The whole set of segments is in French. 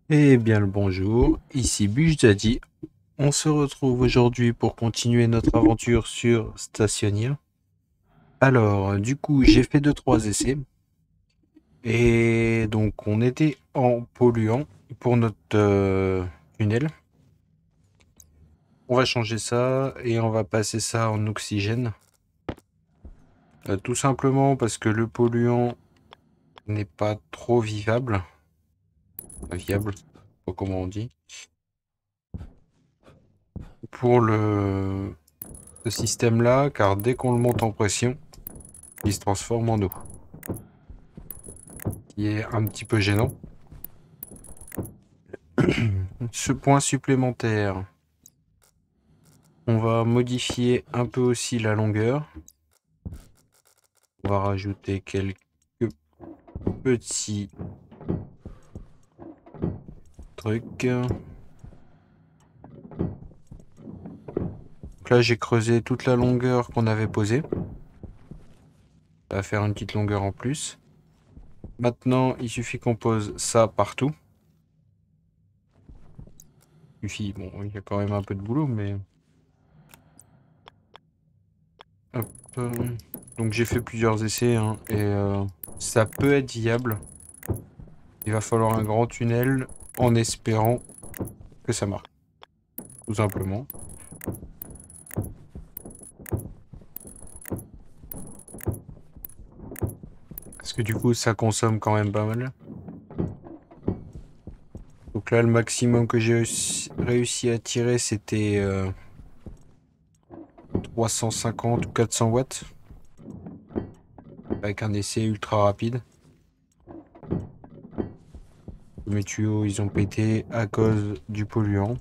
Eh bien le bonjour, ici Bujzadi. On se retrouve aujourd'hui pour continuer notre aventure sur Stationia. Alors, du coup, j'ai fait deux trois essais. Et donc, on était en polluant pour notre tunnel. On va changer ça et on va passer ça en oxygène. Tout simplement parce que le polluant n'est pas trop vivable. Viable, je sais pas comment on dit. Pour ce système-là, car dès qu'on le monte en pression, il se transforme en eau. Qui est un petit peu gênant. Ce point supplémentaire, on va modifier un peu aussi la longueur. On va rajouter quelques petits trucs. Donc là, j'ai creusé toute la longueur qu'on avait posée. Ça va faire une petite longueur en plus. Maintenant, il suffit qu'on pose ça partout. Il suffit, bon, il y a quand même un peu de boulot, mais... Hop. Donc j'ai fait plusieurs essais, hein, et ça peut être viable. Il va falloir un grand tunnel en espérant que ça marche, tout simplement. Parce que du coup, ça consomme quand même pas mal. Donc là, le maximum que j'ai réussi à tirer, c'était 350 ou 400 watts. Avec un essai ultra rapide. Mes tuyaux, ils ont pété à cause du polluant.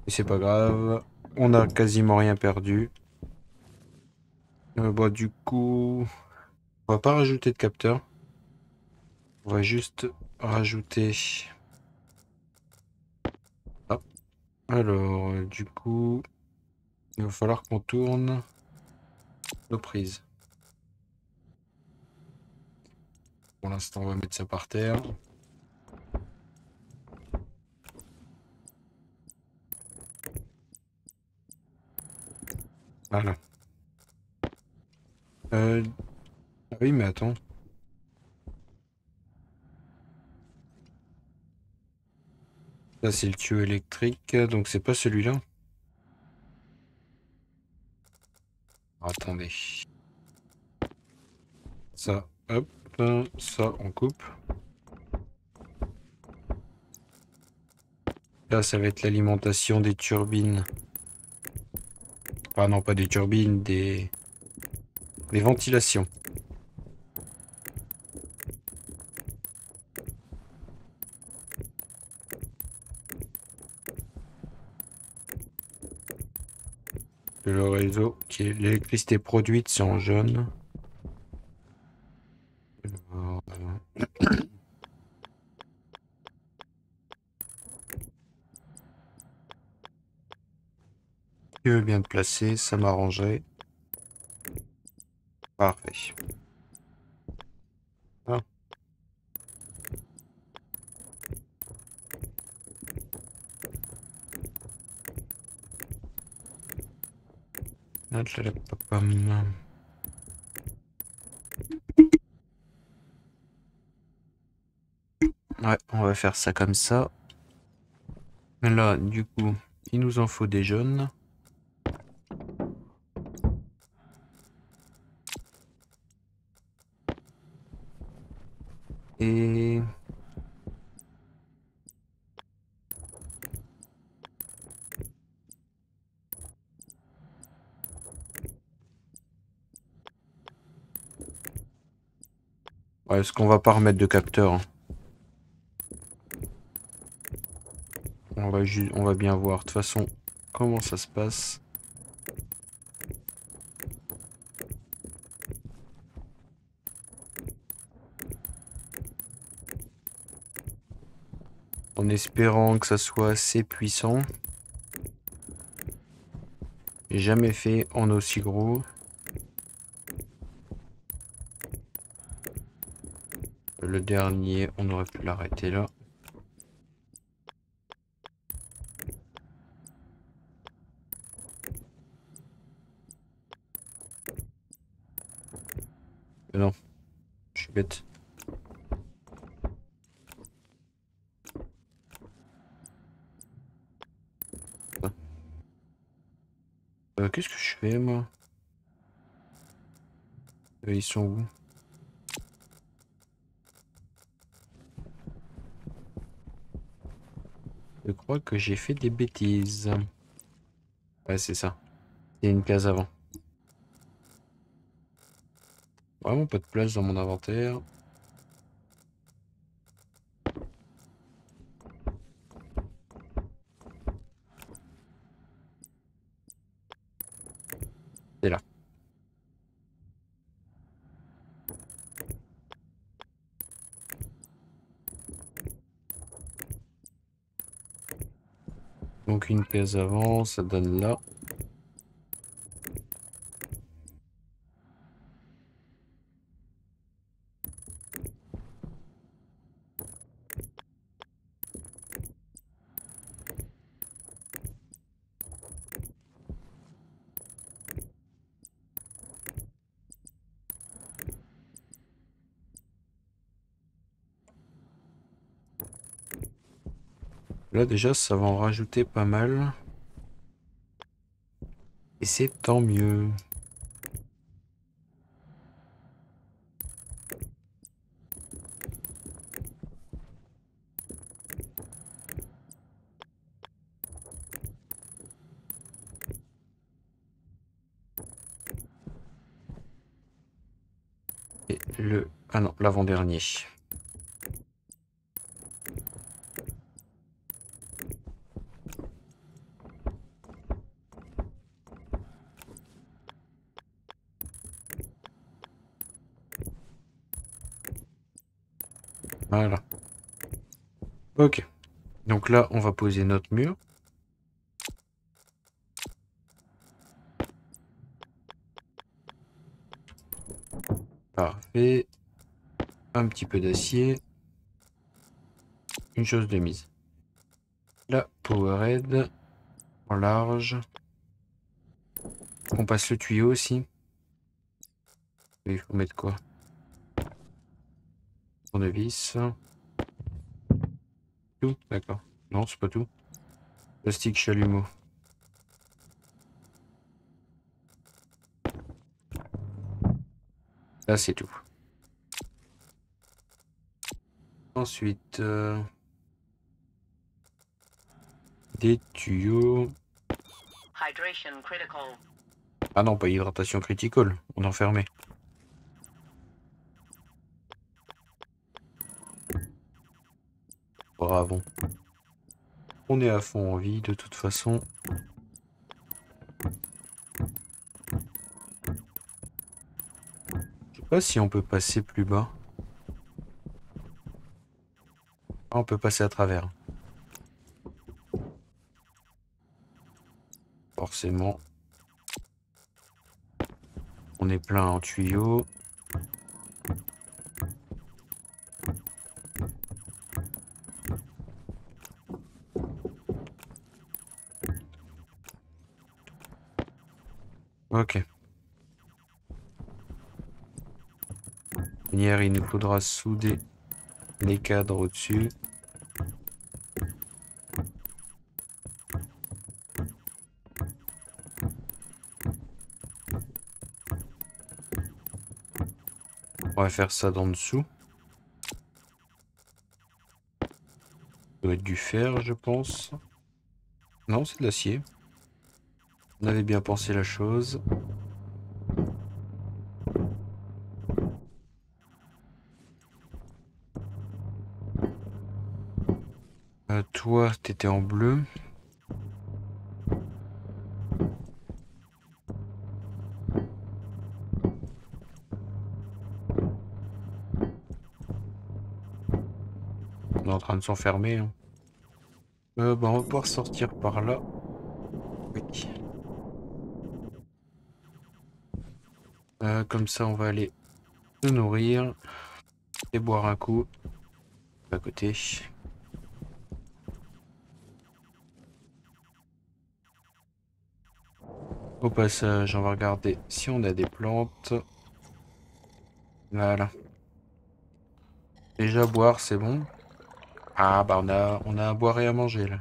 Et c'est pas grave. On a quasiment rien perdu. Bon, du coup, on va pas rajouter de capteur. On va juste rajouter... Ah. Alors, du coup, il va falloir qu'on tourne nos prises. Pour l'instant, on va mettre ça par terre. Voilà. Ah oui, mais attends. Ça, c'est le tuyau électrique, donc c'est pas celui-là. Attendez. Ça, hop, ça, on coupe. Là, ça va être l'alimentation des turbines. Ah non, pas des turbines, des ventilations. Le réseau, qui est l'électricité produite, c'est en jaune. Alors, tu veux bien te placer, ça m'arrangerait. Parfait. Ah. Ouais, on va faire ça comme ça. Là, du coup, il nous en faut des jaunes. Et... Ouais, est-ce qu'on va pas remettre de capteur, hein. On va bien voir de toute façon comment ça se passe. En espérant que ça soit assez puissant. J'ai jamais fait en aussi gros. Le dernier, on aurait pu l'arrêter là. Mais non, je suis bête. Qu'est-ce que je fais moi? Ils sont où? Je crois que j'ai fait des bêtises. Ouais, c'est ça. Il y a une case avant. Vraiment pas de place dans mon inventaire. C'est là. Donc une case avant, ça donne là. Là déjà, ça va en rajouter pas mal. Et c'est tant mieux. Et le... Ah non, l'avant-dernier. Voilà. Ok. Donc là, on va poser notre mur. Parfait. Un petit peu d'acier. Une chose de mise. La powerhead en large. On passe le tuyau aussi. Il faut mettre quoi? Tournevis. Tout, d'accord. Non, c'est pas tout. Plastique chalumeau. Là, c'est tout. Ensuite, des tuyaux. Ah non, pas hydratation critical. On en fermait. Bravo. On est à fond en vie de toute façon. Je sais pas si on peut passer plus bas. Ah, on peut passer à travers. Forcément. On est plein en tuyaux. Ok. Hier, il nous faudra souder les cadres au-dessus. On va faire ça d'en dessous. Ça doit être du fer, je pense. Non, c'est de l'acier. On avait bien pensé la chose. Toi, t'étais en bleu. On est en train de s'enfermer. Hein. Bah, on va pouvoir sortir par là. Oui. Comme ça, on va aller se nourrir. et boire un coup à côté. Au passage, on va regarder si on a des plantes. Voilà. Déjà boire, c'est bon. Ah bah on a à boire et à manger là.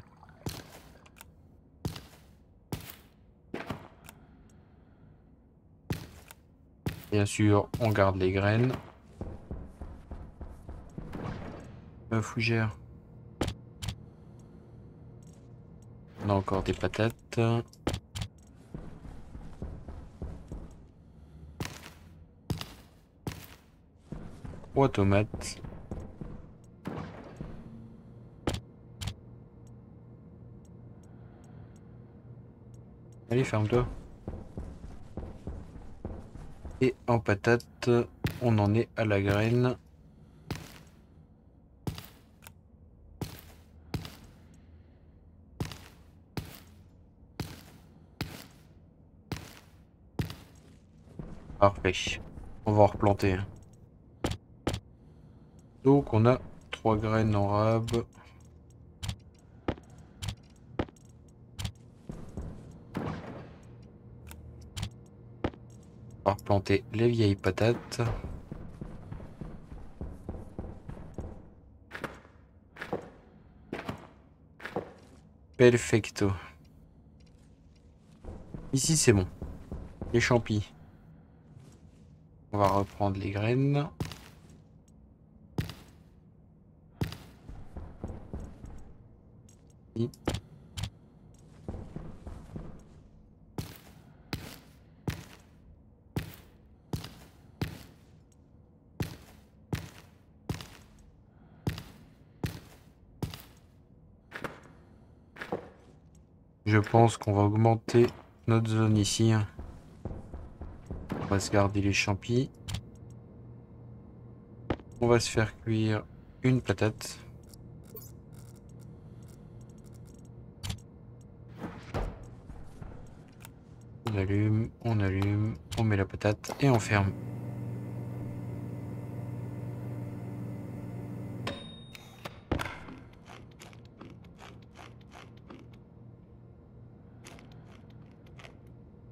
Bien sûr, on garde les graines. Fougère. On a encore des patates. 3 tomates. Allez, ferme-toi. Et en patate, on en est à la graine. Parfait. On va en replanter, hein. Donc on a 3 graines en rab. On va replanter les vieilles patates. Perfecto. Ici c'est bon. Les champis. On va reprendre les graines. Et je pense qu'on va augmenter notre zone ici, hein. On va se garder les champis. On va se faire cuire une patate. On allume, on met la patate et on ferme.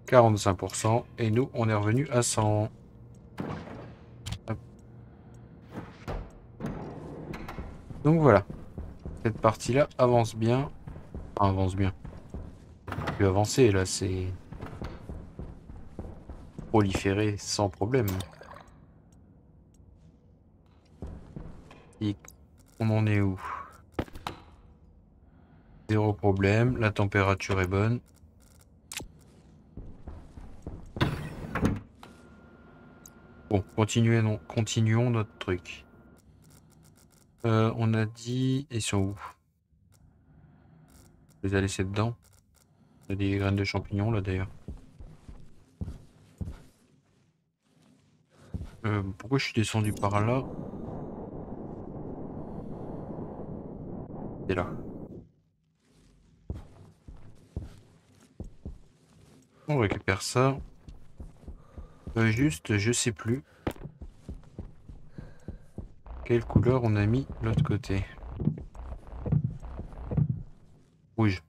« 45% et nous on est revenu à 100. Hop. Donc voilà, cette partie-là avance bien. Enfin, avance bien. Plus avancer là, c'est proliférer sans problème. Et on en est où? Zéro problème, la température est bonne. Bon, continuons notre truc. On a dit... Ils sont où? Je les ai laissés dedans. Il y a des graines de champignons là d'ailleurs. Pourquoi je suis descendu par là? C'est là. On récupère ça. Juste, je sais plus quelle couleur on a mis de l'autre côté. Rouge.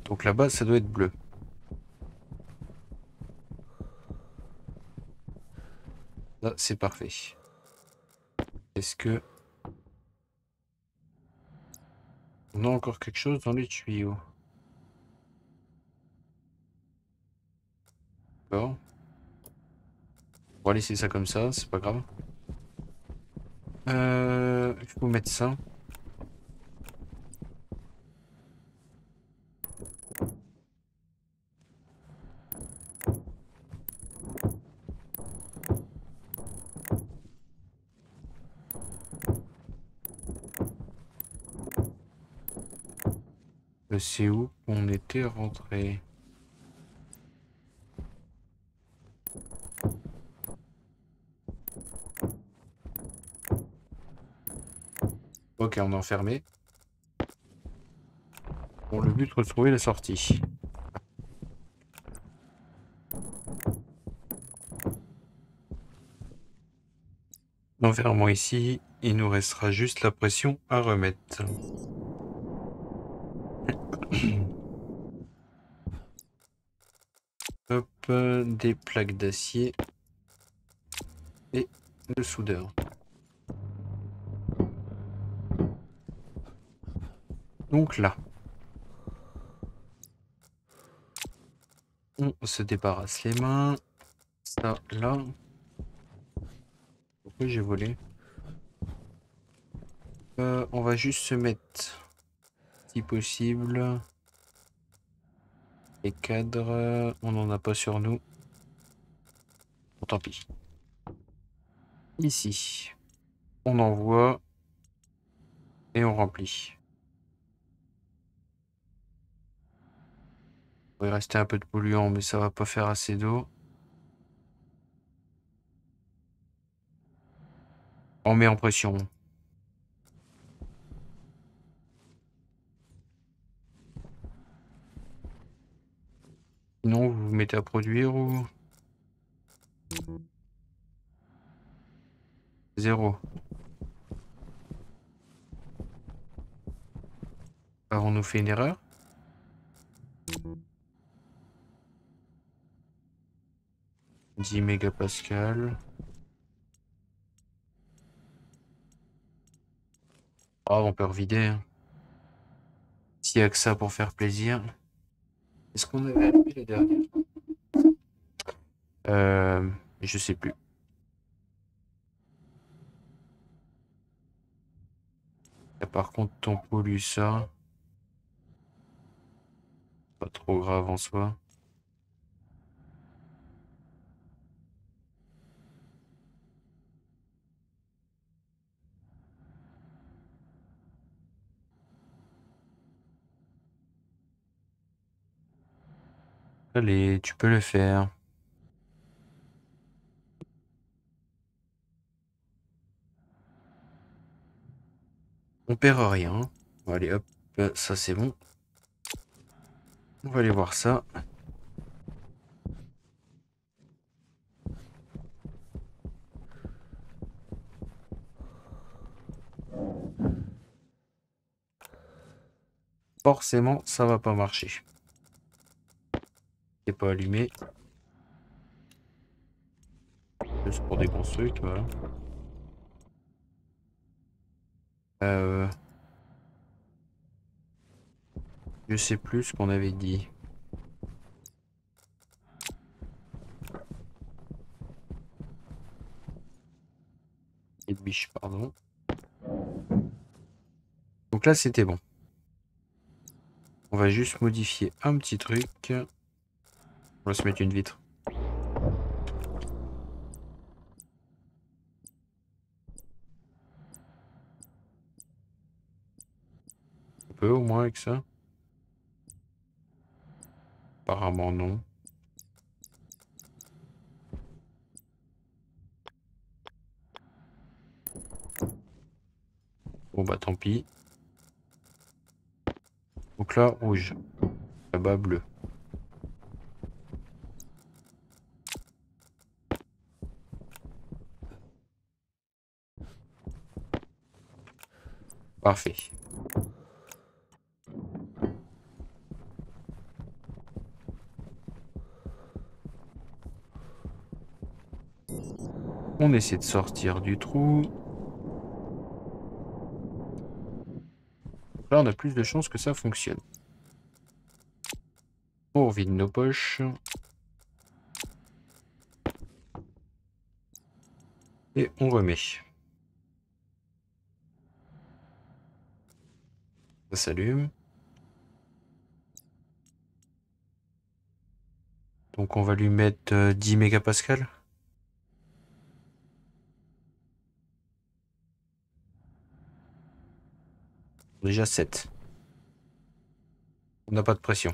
Donc là-bas, ça doit être bleu. Là, c'est parfait. Est-ce que... on a encore quelque chose dans les tuyaux? D'accord. On va laisser ça comme ça, c'est pas grave. Il faut mettre ça. C'est où on était rentré? Ok, on est enfermé. Bon, le but, retrouver la sortie. Enfermons ici, il nous restera juste la pression à remettre. Hop, des plaques d'acier et le soudeur. Donc là, on se débarrasse les mains. Ça, là. Pourquoi j'ai volé? On va juste se mettre, si possible, les cadres. On n'en a pas sur nous. Bon, tant pis. Ici, on envoie et on remplit. Il va rester un peu de polluant, mais ça va pas faire assez d'eau. On met en pression. Sinon, vous vous mettez à produire ou... Zéro. Avons-nous fait une erreur? « 10 mégapascales. » Ah, on peut revider. Hein. S'il y a que ça pour faire plaisir. Est-ce qu'on avait allumé la dernière? Je sais plus. Et par contre, on pollue ça. Pas trop grave en soi. Allez, tu peux le faire. On perd rien. Bon, allez, hop, ça c'est bon. On va aller voir ça. Forcément, ça va pas marcher. C'est pas allumé. Juste pour déconstruire, voilà. Je sais plus ce qu'on avait dit. Et biche, pardon. Donc là, c'était bon. On va juste modifier un petit truc. On va se mettre une vitre. On peut au moins avec ça? Apparemment non. Bon bah tant pis. Donc là, rouge. Là-bas, bleu. Parfait. On essaie de sortir du trou. Donc là, on a plus de chances que ça fonctionne. On vide nos poches. Et on remet. Ça s'allume. Donc on va lui mettre 10 mégapascales. Déjà 7. On n'a pas de pression.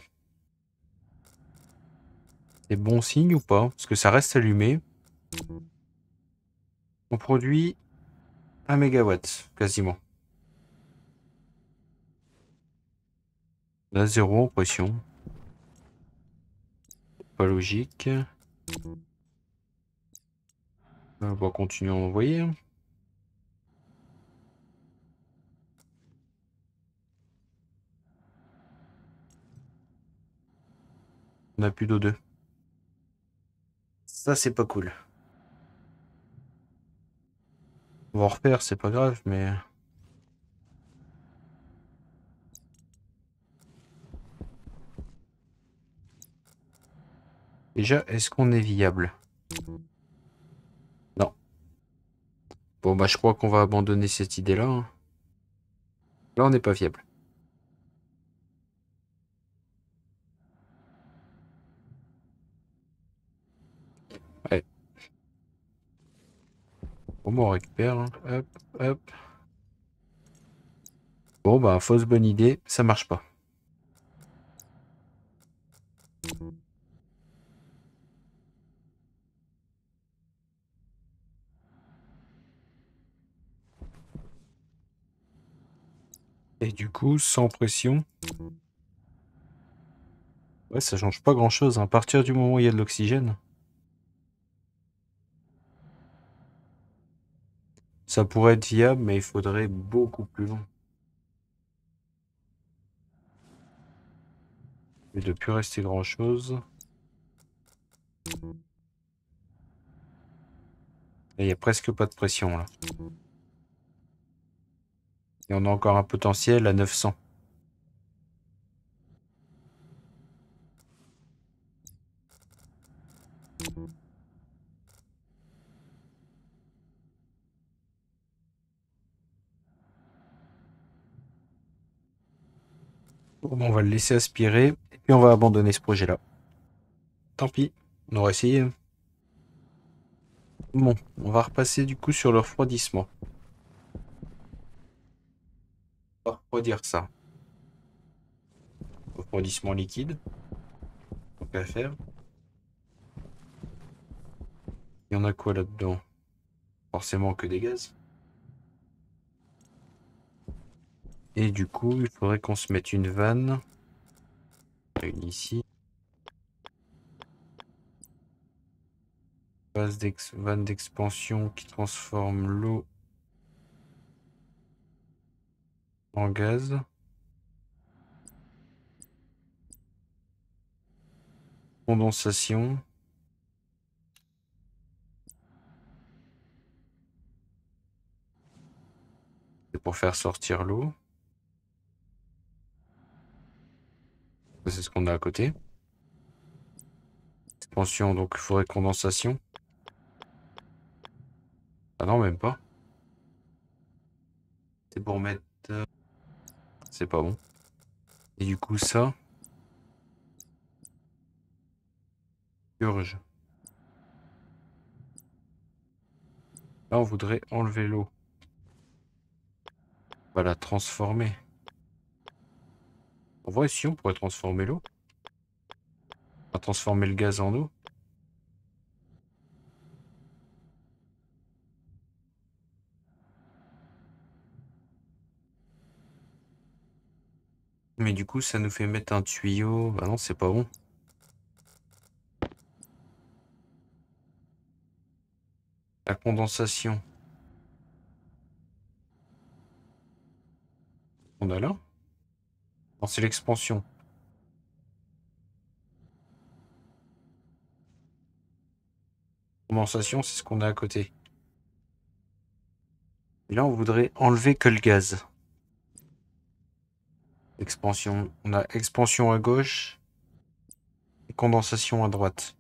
C'est bon signe ou pas? Parce que ça reste allumé. On produit 1 mégawatt, quasiment. Là, 0 en pression. Pas logique. On va continuer à envoyer. a plus d'O2. Ça, c'est pas cool. On va en refaire, c'est pas grave, mais... Déjà, est-ce qu'on est viable? Non. Bon, bah, je crois qu'on va abandonner cette idée-là, hein. Là, on n'est pas viable. Ouais. Bon, bah, on récupère, hein. Hop, hop. Bon, bah, fausse bonne idée, ça marche pas. Et du coup, sans pression... Ouais, ça change pas grand-chose, hein. À partir du moment où il y a de l'oxygène, ça pourrait être viable, mais il faudrait beaucoup plus long. Il ne doit plus rester grand-chose. Il n'y a presque pas de pression, là. Et on a encore un potentiel à 900. Bon, on va le laisser aspirer, et puis on va abandonner ce projet-là. Tant pis, on aura essayé. Bon, on va repasser du coup sur le refroidissement. On va refroidir ça. Refroidissement liquide. Donc à faire. Il y en a quoi là-dedans? Forcément que des gaz. Et du coup, il faudrait qu'on se mette une vanne. Une ici. Vanne d'expansion qui transforme l'eau en gaz. Condensation. C'est pour faire sortir l'eau. C'est ce qu'on a à côté. Expansion, donc il faudrait condensation. Ah non, même pas. C'est pour mettre... C'est pas bon. Et du coup, ça... Purge. Là, on voudrait enlever l'eau. On va la transformer. En vrai, si on pourrait transformer l'eau. On va transformer le gaz en eau. Mais du coup, ça nous fait mettre un tuyau. Bah non, c'est pas bon. La condensation. On a là? Non, c'est l'expansion. Condensation, c'est ce qu'on a à côté. Et là, on voudrait enlever que le gaz. Expansion. On a expansion à gauche et condensation à droite.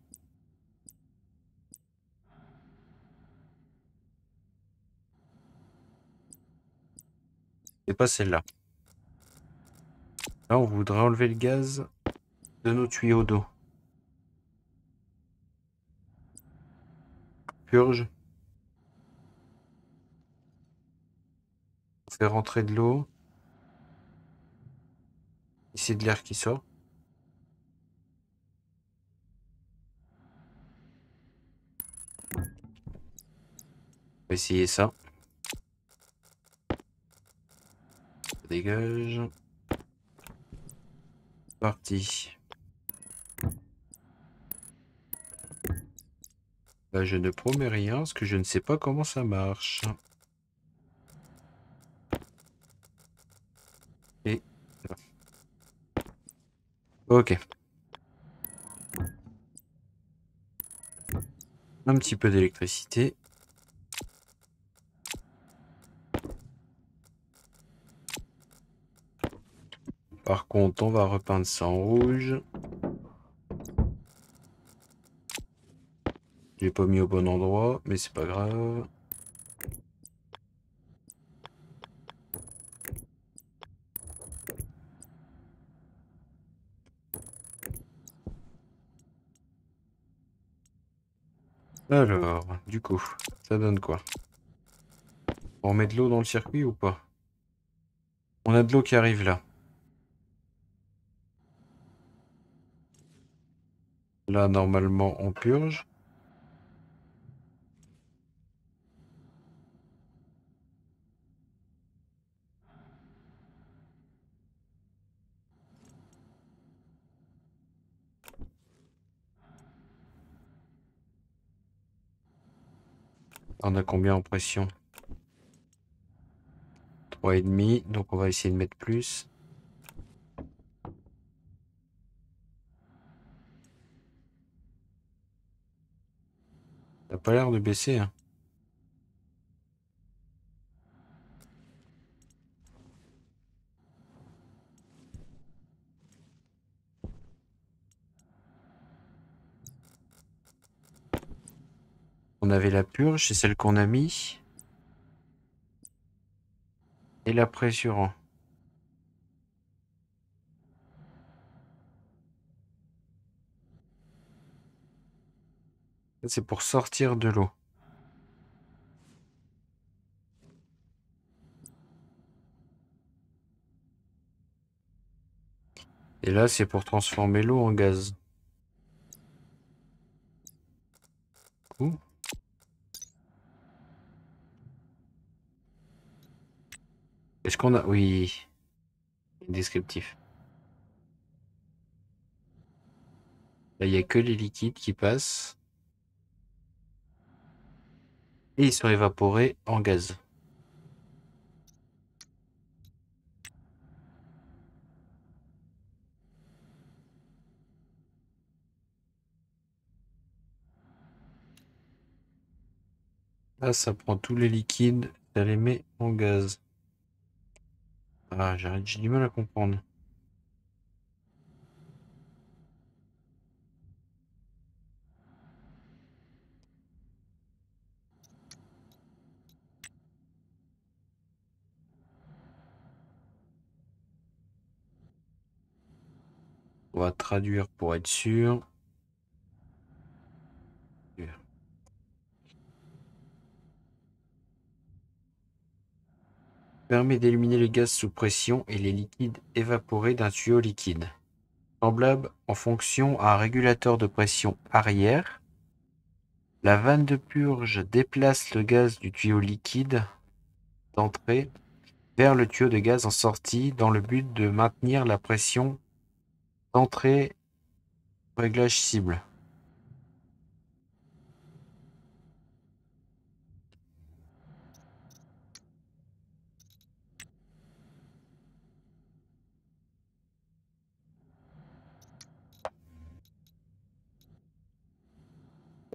C'est pas celle-là. Là, on voudrait enlever le gaz de nos tuyaux d'eau. Purge. On fait rentrer de l'eau. Ici, de l'air qui sort. On va essayer ça. Ça dégage. Parti. Là, je ne promets rien parce que je ne sais pas comment ça marche. Et... Ok. Un petit peu d'électricité. Par contre, on va repeindre ça en rouge. J'ai pas mis au bon endroit, mais c'est pas grave. Alors, du coup, ça donne quoi? On met de l'eau dans le circuit ou pas? On a de l'eau qui arrive là. Là, normalement, on purge. On a combien en pression? 3,5. Donc on va essayer de mettre plus. Ça n'a pas l'air de baisser, hein. On avait la purge, c'est celle qu'on a mis. Et la pressurant. Ça, c'est pour sortir de l'eau. Et là, c'est pour transformer l'eau en gaz. Ouh. Est-ce qu'on a... Oui. Descriptif. Là, il n'y a que les liquides qui passent. Et ils sont évaporés en gaz. Là, ça prend tous les liquides, ça les met en gaz. Ah, j'ai du mal à comprendre. On va traduire pour être sûr. Permet d'éliminer les gaz sous pression et les liquides évaporés d'un tuyau liquide. Semblable en fonction à un régulateur de pression arrière. La vanne de purge déplace le gaz du tuyau liquide d'entrée vers le tuyau de gaz en sortie dans le but de maintenir la pression d'entrée au réglage cible.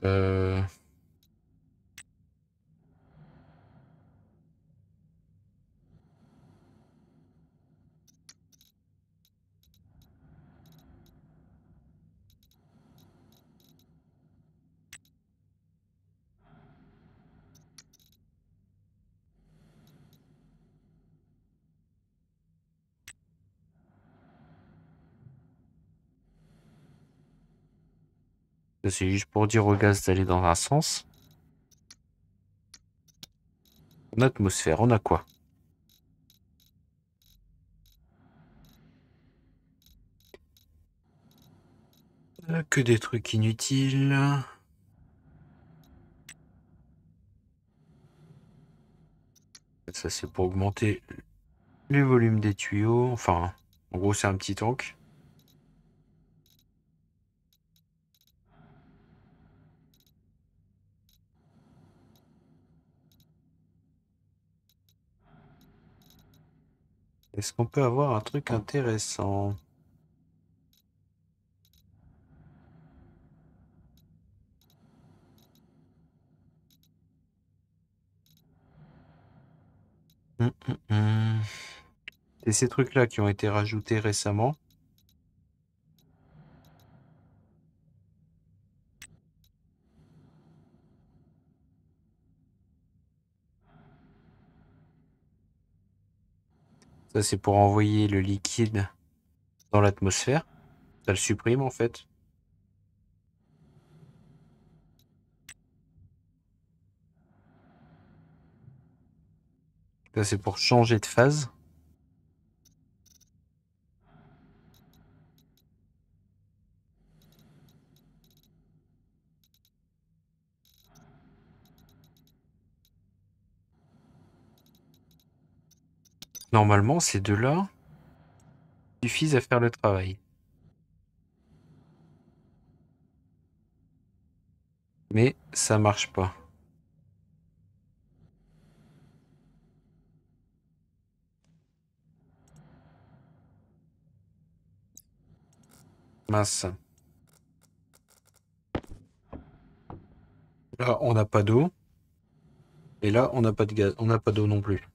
Euh, c'est juste pour dire au gaz d'aller dans un sens. En atmosphère, on a quoi? Que des trucs inutiles. Ça, c'est pour augmenter les volumes des tuyaux. Enfin, en gros, c'est un petit tank. Est-ce qu'on peut avoir un truc intéressant? C'est ces trucs-là qui ont été rajoutés récemment. Ça, c'est pour envoyer le liquide dans l'atmosphère. Ça le supprime, en fait. Ça, c'est pour changer de phase. Normalement, ces deux-là suffisent à faire le travail. Mais ça marche pas. Mince. Là, on n'a pas d'eau. Et là, on n'a pas de gaz. On n'a pas d'eau non plus.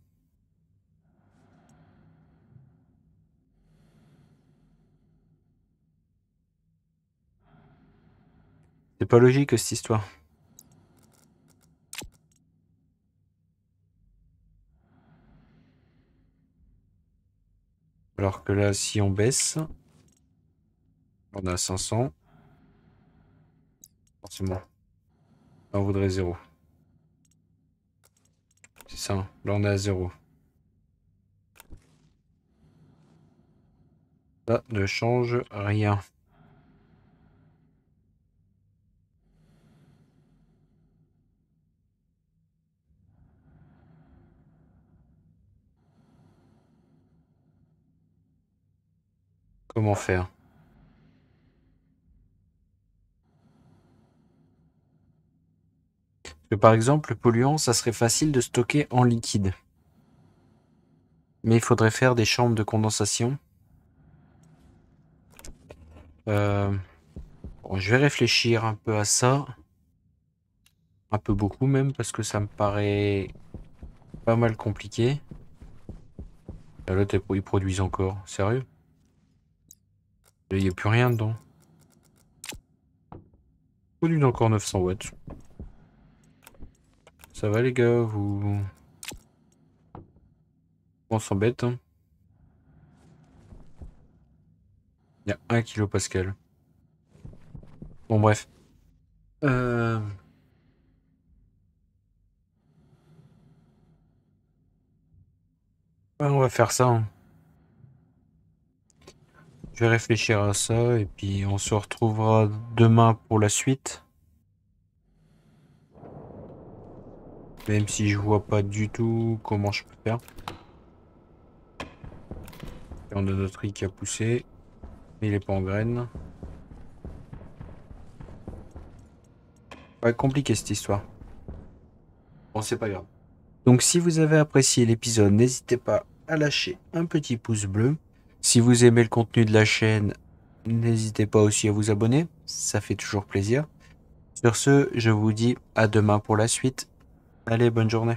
C'est pas logique, cette histoire. Alors que là, si on baisse, on a 500. Forcément. Là, on voudrait 0. C'est ça. Là, on est à 0. Ça ne change rien. Comment faire? Parce que par exemple, le polluant, ça serait facile de stocker en liquide. Mais il faudrait faire des chambres de condensation. Bon, je vais réfléchir un peu à ça. Un peu beaucoup même, parce que ça me paraît pas mal compliqué. Là, ils produisent encore. Sérieux? Il n'y a plus rien dedans. Ils produisent encore 900 watts. Ça va les gars, vous... On s'embête, hein. Il y a 1 kilopascal. Bon bref. Ouais, on va faire ça, hein. Je vais réfléchir à ça et puis on se retrouvera demain pour la suite. Même si je vois pas du tout comment je peux faire. Et on a notre riz qui a poussé. Mais il est pas en graines. Ouais, compliqué cette histoire. Bon, c'est pas grave. Donc si vous avez apprécié l'épisode, n'hésitez pas à lâcher un petit pouce bleu. Si vous aimez le contenu de la chaîne, n'hésitez pas aussi à vous abonner. Ça fait toujours plaisir. Sur ce, je vous dis à demain pour la suite. Allez, bonne journée.